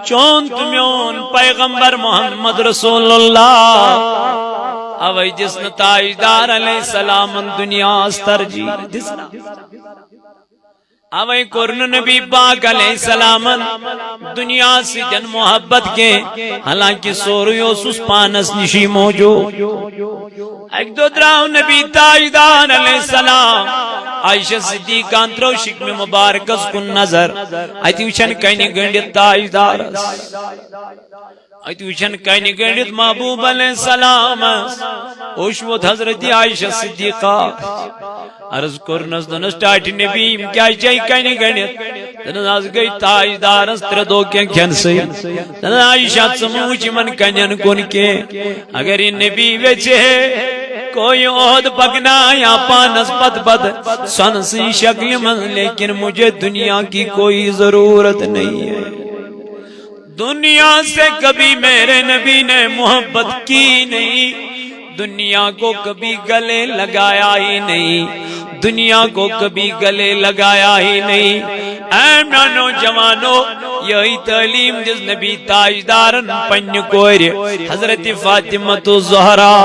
چون تمیون پیغمبر محمد رسول اللہ اوی جسن تاجدار علیہ السلام دنیا ترجیح دسنا اوی کرن نبی پاک علیہ السلام دنیا سے جن محبت کے حالانکہ سوریو سس پانس نشی موجود ایک دو دراؤ نبی تاجدار علیہ السلام عائشہ صدیقہ انترو شکم مبارکس کن نظر ایتی وچن کینی گنڈی تاجدار ایتی وچن کینی گنڈی محبوب علیہ السلام اوشوت حضرت عائشہ صدیقہ عرض کرنس دنس ٹاٹی نبیم کیا چاہی کینی گنڈی دنس آز گئی تاجدار استر دو کیا کھن سی دنس عائشہ سموچی من کنین کن کے اگر یہ نبی ویچے کوئی عہد پکنا یا پانس پت پت سنسی شکل من لیکن مجھے دنیا کی کوئی ضرورت نہیں ہے دنیا سے کبھی میرے نبی نے محبت کی نہیں دنیا کو کبھی گلے لگایا ہی نہیں دنیا کو کبھی گلے لگایا ہی نہیں اے نوجوانو یہی تعلیم جس نبی تاجدارن پنج کوئر حضرت فاطمہ الزہرا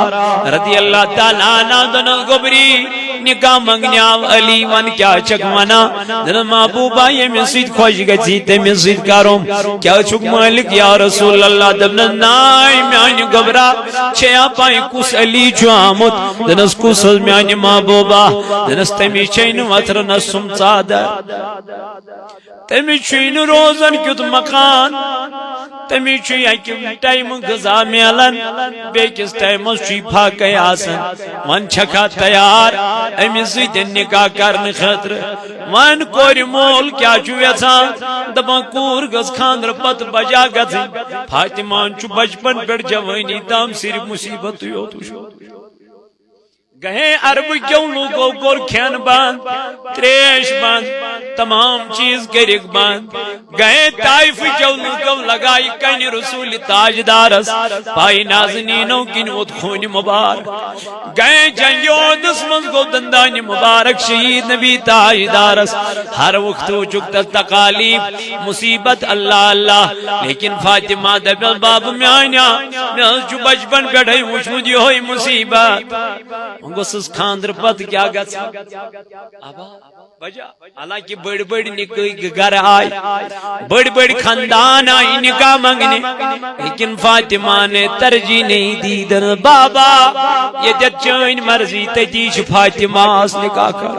رضی اللہ تعالیٰ عنہ دن گبری نکاح منگنیاو علی ون کیا چک منا دن محبوبہ یہ مسجد خوش گئی تے مسجد کارم کیا چک مالک یا رسول اللہ دبن نائی میانی گبرا چھیا پائیں کس علی جو آمد دنس کس میانی محبوبہ دنس تمی چین وطر نسم صادر تمی چین روزن کیت مکان تمی چین اکیم ٹائم غذا میلن بیکس ٹائم چی پھاکی آسن من چھکا تیار امی زیدن نکاح کرن خطر من کوری مول کیا چویسان دبان کور گز خاندر پت بجا گزی فاطمان چو بچپن پر جوانی تام صرف مصیبت یوتو شو گئے عرب کیوں لوگوں کو کھین بند تریش بند تمام چیز گرک بند گئے طائف کیوں لوگوں لگائی کن رسول تاجدارس پائی نازنینوں کی نوت خون مبارک گئے جنگیوں دسمن کو دندان مبارک شہید نبی تاجدارس ہر وقت ہو چکتا تقالیب مصیبت اللہ اللہ لیکن فاطمہ دبل باب میانیا میں جو بچپن بیٹھائی مجھو دی ہوئی مصیبت گوسس خاندر پت کیا گس ابا بجا حالانکہ بڑی بڑی نکاح گھر آئی بڑی بڑی خاندان آئی نکاح منگنے لیکن فاطمہ نے ترجیح نہیں دی دن بابا یہ جت چین مرضی تجیش فاطمہ اس نکاح کر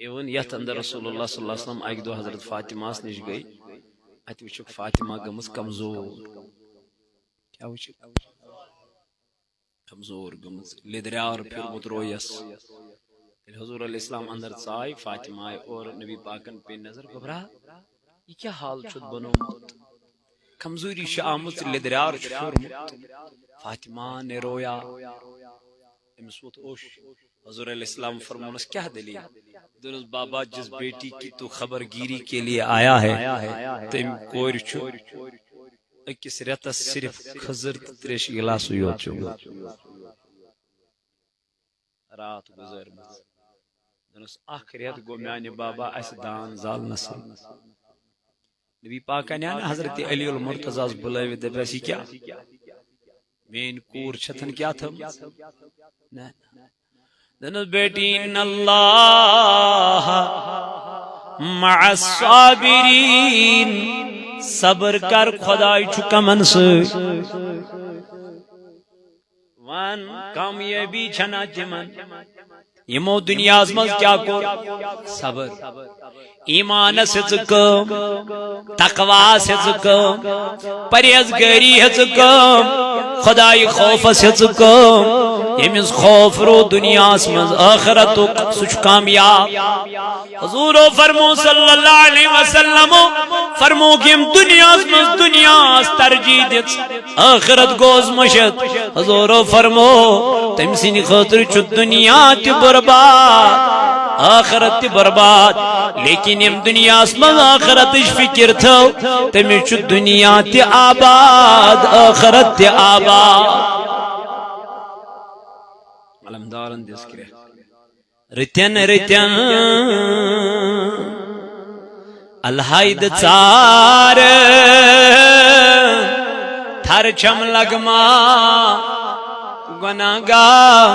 ایون یت اندر رسول اللہ صلی اللہ علیہ وسلم ایک دو حضرت فاطمہ اس نش گئی ات وچک فاطمہ گمس کمزور کیا وچک کمزور گمز لیدریار پھر مترویس حضور علیہ السلام اندر چائی فاطمہ آئے اور نبی پاکن پہ نظر گبرا یہ کیا حال چھت بنو مت کمزوری شامت لیدریار چھوڑ فاطمہ نے رویا امسوت اوش حضور علیہ السلام فرمونس کیا دلیل دنس بابا جس بیٹی کی تو خبر گیری کے لیے آیا ہے تم کوئی چھوڑ اکس ریتس صرف خضر تریش گلاس ہوئی چوگا رات گزر دنس آخریت گو میانی بابا اس دان زال نسل نبی پاکا نیان حضرت علی المرتضی بلائے دے پیسی کیا مین کور چھتن کیا تھا دنس بیٹی ان اللہ مع الصابرین صبر کر خدای چکا منس وان کامیابی چھنا جمن یمو دنیا ازمز کیا کو صبر ایمان سے کم تقوی سے کم پرہیزگاری سے کم خدای خوف سے کم یمز خوف رو دنیا اسمز آخرت سچ کامیاب حضور فرمو صلی اللہ علیہ وسلم فرمو کہ ہم دنیا اسمز دنیا ترجیح دیت آخرت گوز مشت حضور فرمو تمسین خاطر چو دنیا تی برباد آخرت تی برباد لیکن ام دنیا اسمز آخرتش فکر تھو تمی چو دنیا تی آباد آخرت تی آباد علمدارن دیس کرے رتین رتین الہائد ژار تھر چھم لگما گناہ گار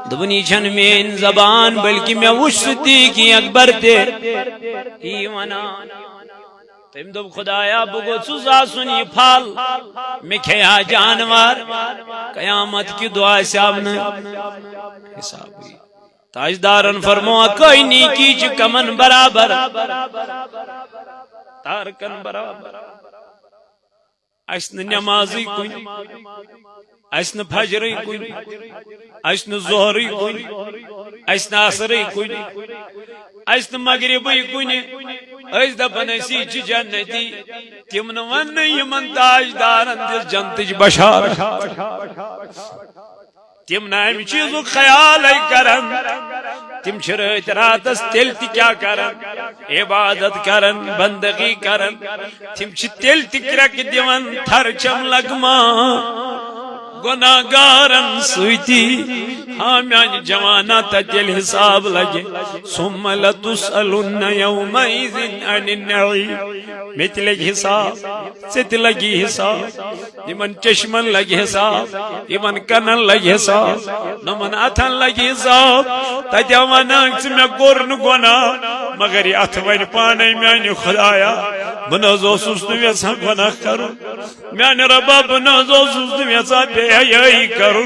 دبنی چھن مین زبان بلکہ میں وش صدیق اکبر تے ہی ونان تم دب خدایا بگو سزا سنی پھل میں کھیا جانور قیامت کی دعا سامنے حساب ہوئی تاجدارن فرموا کوئی نیکی چ کمن برابر تارکن برابر اسن نمازی کن اسن فجری کن اسن ظہری کن اسن عصری کن اسن مغربی کن اس دپن اسی چ جنتی تم ون یمن تاجدارن دس جنتچ بشار تم نام چیزو خیال کرن تم رات راتس تیل کیا کرن عبادت کرن بندگی کرن تم تیل کرک دیون تھر چم لگما گناہ گارن سویتی ہاں میان جوانا تیل حساب لگے ثم لتسألن یومئذ عن النعیم میت لگی حساب ست لگی حساب یمن چشمن لگی حساب یمن کنن لگی حساب نمن اتھن لگی حساب تجا وناک سے میں گورن گناہ مگر یہ اتھ ون پانے میانی خدایا بنازو سست ویسا گناہ کرو میانی ربا بنازو سست ویسا بے حیائی کرو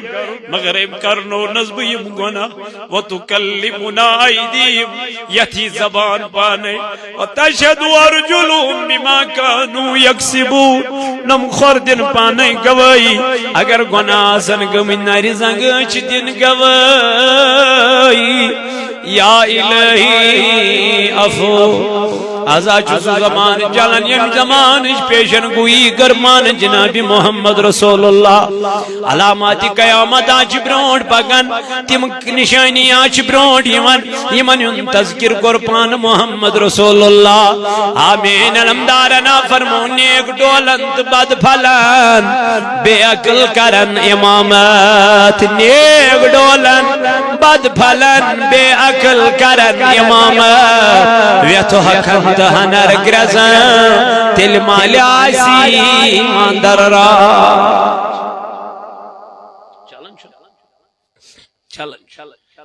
مگر ام کرنو نزبیم گناہ و تکلمنا ایدیم یتی زبان پانے و تشہد ارجلهم بما کانو یکسبون نم خوردن پانے گوائی اگر گناہ سن گمین ناری زنگچ دن گوائی یا الہی افو ازا چسو زمان چلن یم زمان پیشن گوئی گرمان جناب محمد رسول اللہ علامات قیامت آچ برونٹ پگن تم نشانی آچ برونٹ یمن یون تذکر قربان محمد رسول اللہ آمین علمدارنا فرمون نیک ڈولند بد پھلن بے عقل کرن امامت نیک ڈولند بد پھلن بے عقل کرن امامت ویتو حقن ہنر گرزن تل مال آسی اندر را چلن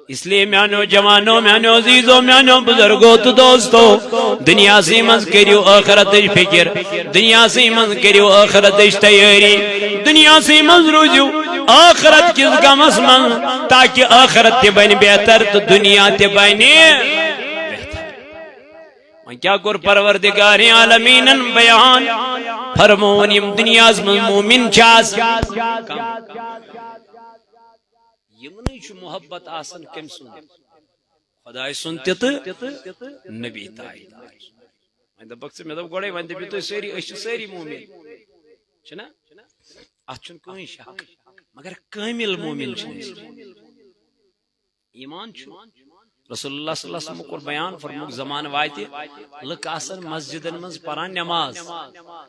اس لیے میانو جوانو میانو عزیزو میانو بزرگو تو دوستو دنیا سی منز کریو آخرت فکر دنیا سی منز کریو آخرت تیاری دنیا سی منز روزیو آخرت کس گمس من تاکہ آخرت تی بین بہتر تو دنیا تی بینی کیا کر پروردگار عالمین بیان فرمون یم دنیا من مومن چاس یمنی چھ محبت آسن کم سن خدای سنتی تو نبی تائی میں دبک سے میں دب گوڑے وان دبی تو سیری اشت سیری مومن چھنا اچھن کوئی شاک مگر کامل مومن چھن ایمان چھو رسول اللہ صلی اللہ علیہ وسلم کو بیان فرموک زمان وائتی لک آسن مسجدن منز پران نماز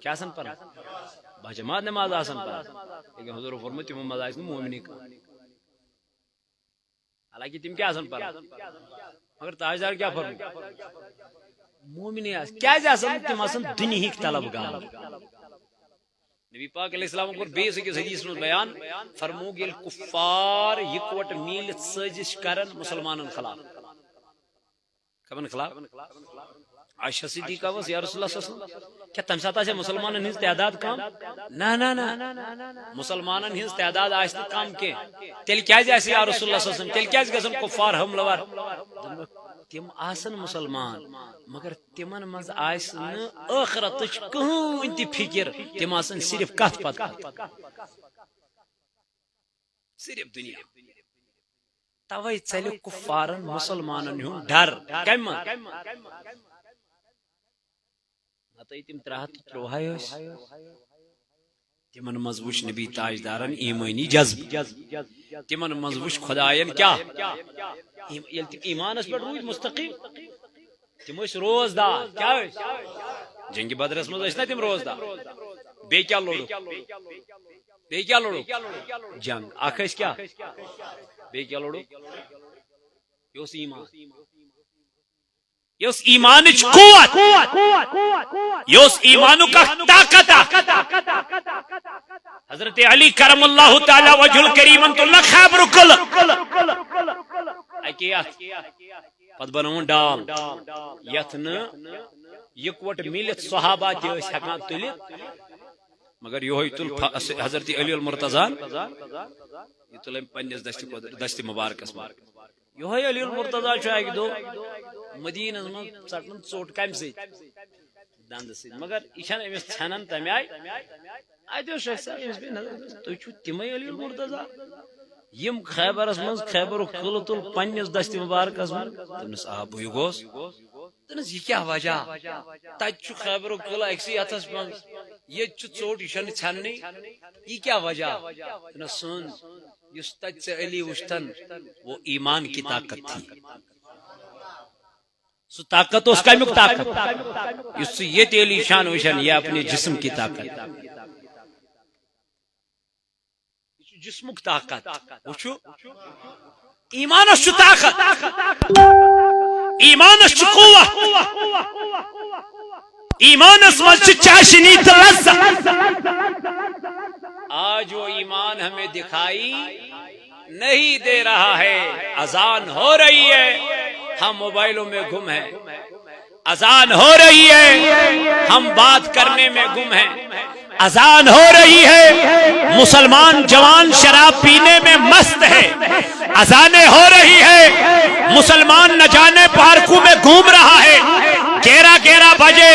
کیا آسن پران باجماعت نماز آسن پران لیکن حضور فرموتی محمد آئیس مومنی کا حالانکہ تم کیا آسن پران مگر تاجدار کیا فرموک مومنی آسن کیا آسن تم آسن دنیا ہی طلب گا نبی پاک علیہ السلام کو بیس کے حدیث میں بیان فرموک الکفار یکوٹ میلت سجش کرن مسلمانن خلاف کمن خلاف عائشہ صدیقہ وس یا رسول اللہ صلی اللہ علیہ وسلم کیا تم ساتھ مسلمانن ہنز تعداد کم نا مسلمانن ہنز تعداد آئیس کم کے تیل کیا جیسے یا رسول اللہ صلی اللہ علیہ وسلم تیل کیا جیسے کفار حملہ وار تم آسن مسلمان مگر تمن مز آئیس آخرت کہوں انتی فکر تم آسن صرف کت پت صرف دنیا توئی چلو کفارن مسلمانن ہوں ڈر کم نتائی تم ترہت تروہائی ہوش تمن مزوش نبی تاجدارن ایمانی جذب تمن مزوش خدایان کیا ایمان اس پر روز مستقیم تم اس روز دار کیا ہوش جنگ بدر اس مزوش نا تم روز دار بے کیا لوڑو جنگ آخر کیا بے کیا لوڑو یہ ایمان یس ایمانچ قوت یس ایمانو کا طاقت حضرت علی کرم اللہ تعالی وجہ الکریم تلنا خیبر کل پت بنون ڈال یتن یکوٹ ملت صحابہ تہ ہیکان تلت مگر یہ تل حضرت علی المرتضی یہ تل پنس دست مبارکس مار یہ علی المرتضی اکہ دو مدینہ من ژٹن ژوٹ کم سی دند سی مگر یہ امس ژھنان تمہ آئی اتو تھی چھو تمے علی المرتضی یم خیبرس من خیبر قلعہ تل پنس دست مبارکس من تمس آ بہ گوس دنس یہ کیا وجہ تت خیبر قلعہ اکسی ہتس من یہ ژوٹ یہ ژھننی یہ کیا وجہ دنس سن اس تت سے علی وشتن وہ ایمان کی طاقت تھی سو طاقت اس کمیک طاقت اس سے یہ علی شان وشن یہ اپنے جسم کی طاقت جسمک طاقت وچھو ایمان اس طاقت ایمان اس قوت ایمان اس مجھ چاشنی تلزت آج وہ ایمان ہمیں دکھائی نہیں دے رہا ہے اذان ہو رہی ہے ہم موبائلوں میں گم ہیں اذان ہو رہی ہے ہم بات کرنے میں گم ہیں اذان ہو رہی ہے مسلمان جوان شراب پینے میں مست ہے اذانیں ہو رہی ہے مسلمان نہ جانے پارکوں میں گھوم رہا ہے 11 بجے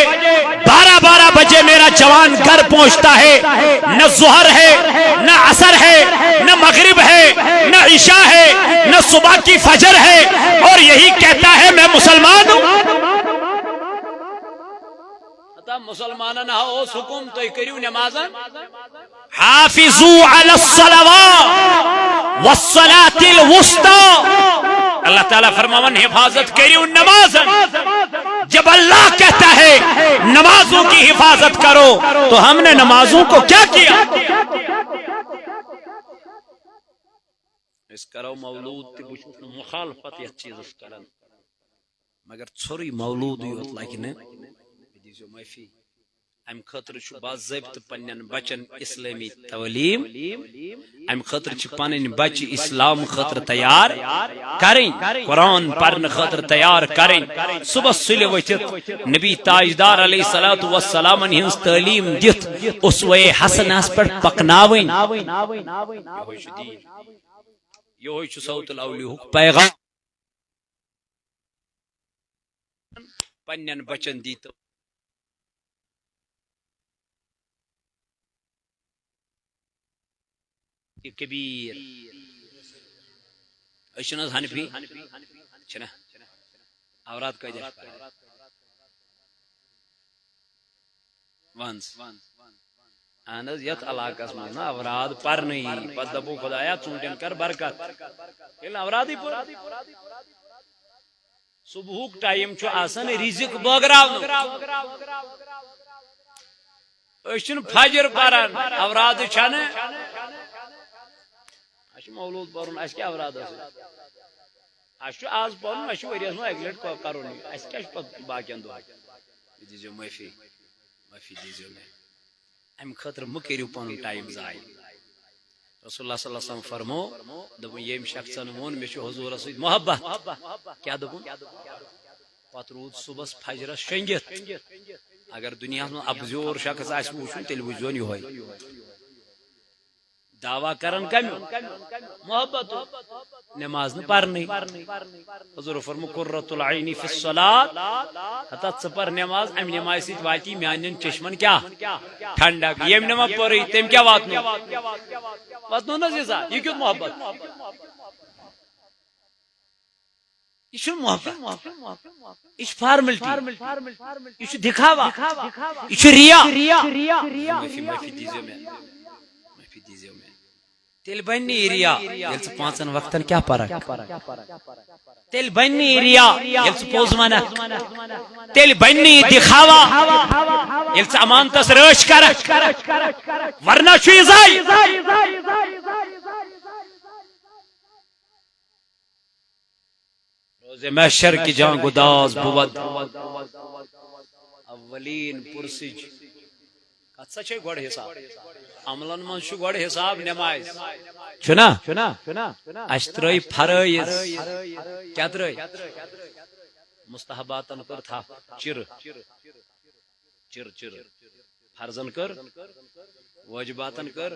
12 بجے میرا جوان گھر پہنچتا ہے نہ ظہر ہے نہ عصر ہے نہ مغرب ہے نہ عشاء ہے نہ صبح کی فجر ہے اور یہی کہتا ہے میں مسلمان ہوں مسلمان اس حکم تو کریو نماز حافظوا علی الصلوات والصلاة الوسطى اللہ تعالیٰ فرماون حفاظت کریو نماز جب اللہ کہتا ہے نمازوں کی حفاظت کرو تو ہم نے نمازوں کو کیا کیا اس کرو مولود مخالفت یہ چیز اس کرن مگر چھوری مولود یوت لگنے معافی ام خاطر باضابط پنن بچن اسلامی تعلیم ام خاطر پن بچ اسلام خاطر تیار کریں قرآن پڑھنے خاطر تیار کریں صبح سلے وتھت نبی تاجدار علیہ الصلوۃ والسلام ہنز تعلیم دت اسوہ حسنہ پر پکناویں یہ چھ صوت الاولیاء پیغام پنن بچن دیت کبیر اشنز حنفی چھنا اورات کا جا وانس انز یت علاقہ میں نا اوراد پر نہیں پتہ دبو خدایا چونٹن کر برکت یہ اورادی پر صبح ٹائم چھ آسان رزق بغراو اشن فجر پران اوراد چھنے مولود پرن اس کیا اوراد اس آز پرن اس وريس مو اگلٹ کرون اس کیا باقین دو دیجو معافی دیجو میں ام خاطر مکریو پن ٹائم ضائع رسول اللہ صلی اللہ علیہ وسلم فرمو دب یم شخصن مون میں حضور رسول محبت کیا دب پت رود صبح فجر شنگت اگر دنیا میں ابزور شخص اس وچھن تیل وجون یہ دعویٰ کرن کم محبت نماز نہ پڑھنی حضور فرمو قرۃ العین فی الصلاۃ ہتھ پر نماز ام نماز سیت واتی میانن چشمن کیا ٹھنڈک یم نماز پڑھی تم کیا واتنو نہ زیسا یہ کیوں محبت یہ محبت یہ فارملٹی یہ دکھاوا یہ ریا معافی دیجیے میں تیل بنی ریا یل سے پانچن وقتن کیا پرک تیل بنی ریا یل سے پوز منک تیل بنی دکھاوا یل سے امان تس رش کرک ورنہ چیزائی روز محشر کی جان گداز بود اولین پرسج کتسا چھے گوڑ حساب عملن من چھو گوڑ حساب نماز چھنا اشترائی فرائض کیا ترائی مستحباتن کر تھا چر فرضن کر واجباتن کر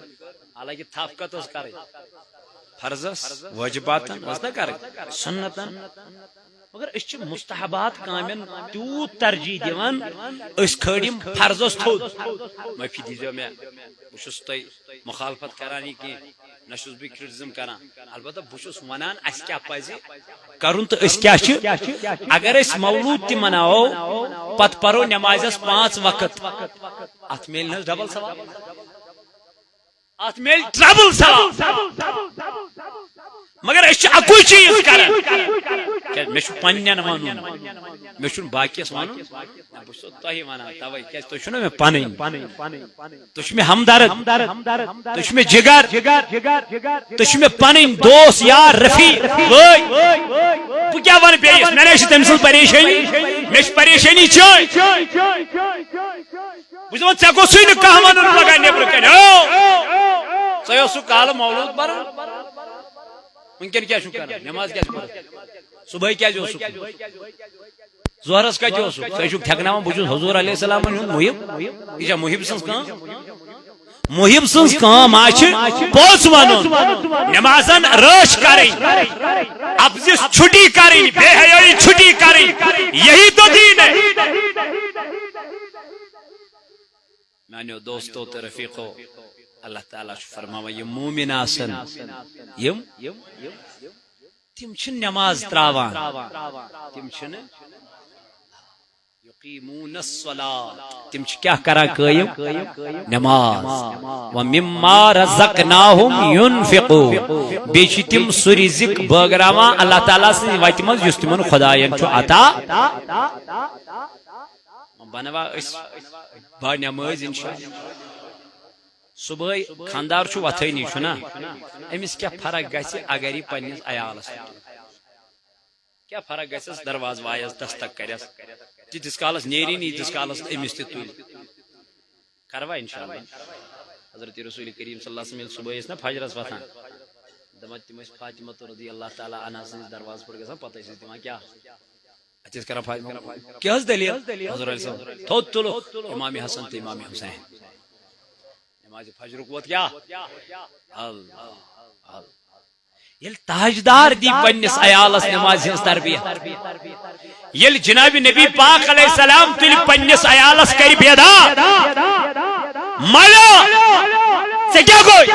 حالانکہ تھاپ کا تو کرے فرضس واجباتن وسنا کرے سنتن مگر اس چھ مستحبات کامن تیوت ترجیح دیوان اس کھڑیم فرضس تھود معافی دیجیے میں بچس تہ مخالفت کرانی کی نشس بھی کرٹزم کران البتہ بچس ونان اس کیا پزِ کرن تو اس کیا چھ اگر اس مولود تہ مناو پت پرو نمازس 5 وقت ات میل نہ ڈبل ثواب ات میل ڈبل ثواب مگر اس اکوئی چیز کران میں چھو پنن ونن میں چھو باقیس ونن بس تہی ونان توے کہ تو چھو میں پنن تو چھ میں ہمدرد تو چھ میں جگر تو چھ میں پنن دوست یار رفیق وای بہ کیا ون بیس میں نے تم سن پریشانی میں پریشانی چھ بس ون ژے گوسُے نہٕ کانٛہہ ونُن لگا نیبر کن ژے اوسُ کال مولود پران ونکن کیا کران نماز کیا پران صبح کیا زہرس کتہ تھی تھکنان بہت حضور علیہ السلام محب یہ محب سن محب سن پوز ون نمازن رش کریں افزس چھٹی کریں بے حیائی چھٹی کریں یہی تو دین ہے میانو دوستو تو رفیقو اللہ تعالیٰ فرماوا یہ مومن آسن یم تم چھن نماز تراوان تم چھن یقیمون الصلاة تم چھ کیا کرا قائم نماز ومما رزقناہم ينفقون بیچ تم سو رزق بغراوان اللہ تعالیٰ سے وقت مز یس تمن خداین چھو عطا بنوا اس با نماز انشاءاللہ صبح خاندار چھو وتھنی چھنا امس کیا فرق گژھِ اگر یہ پننس عیالس کیا فرق گژھس درواز وایس دستک کرس تیتس کالس نیری نی تیتس کالس امس تہ تل کروا انشاءاللہ حضرت رسول کریم صلی اللہ علیہ وسلم صبح اس نا فجرس وتھان دپان تم فاطمہ رضی اللہ تعالی عنہا سٕنٛدِس درواز پٮ۪ٹھ گژھان پتہٕ ٲسۍ دِوان کیاہ اتس کران فاطمہ کیا دلیل حضور علیہ السلام تھوت تلو امام حسن تو امام حسین نماز فجر ووت کیا یل تاجدار دی پنس عیالس نماز ہنز تربیت یل جناب نبی پاک علیہ السلام تل پنس عیالس کر بیدار مالا سے کیا کوئی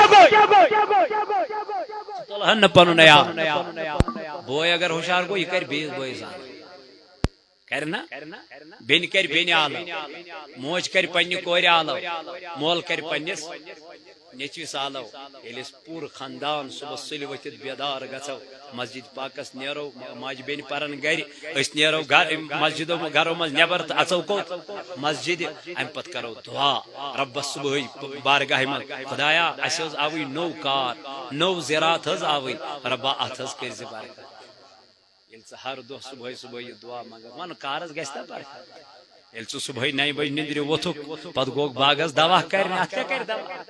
تلہن پنن عیال بوئے اگر ہوشیار کو یہ کر بیس بوئے سان کرنا بین کر بین آلو موج کر پنہ کور آلو مول کر پنس نیچوس آلو یل پور خاندان صبح سلی ورتھ بیدار گھو مسجد پاکس نیرو ماج بین پرن گر اس نیرو مسجدو گھرو مز نبر تو اچو کوت مسجد ام پت کرو دعا ربس صبح بارگاہ من خدایا اس آوی نو کار نو زراعت حض آوی ربا ات حض کر بارگاہ ہر دہ صبح صبح دعا مگر ون کارس گھتا پر یل ثہ صبح 9 بج نندر ووتھک پت گوک باغس دوا کرنے ات کیا کر دوا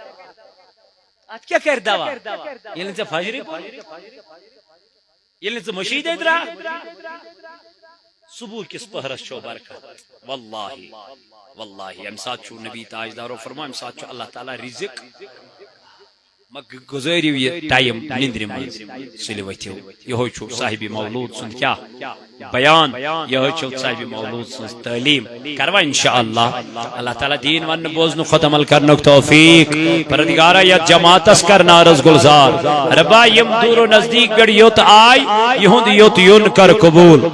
ات کیا کر دوا یل ژے فجر یل ژے مشید درا صبح کس پہرس چھو برکت واللہ واللہ ام سات چھو نبی تاجدارو فرما ام سات چھو اللہ تعالی رزق گزاریو یہ ٹائم نندر مز سلی وتھو یہ چھو صاحب مولود سن کیا بیان یہ چھو صاحب مولود سن تعلیم کروا انشاءاللہ اللہ تعالی دین ون بوزن خود عمل کرنک توفیق پروردگارا یا جماعت اس کرنا رز گلزار ربا یم دور و نزدیک گڑ یوت آئی یہند یوت یون کر قبول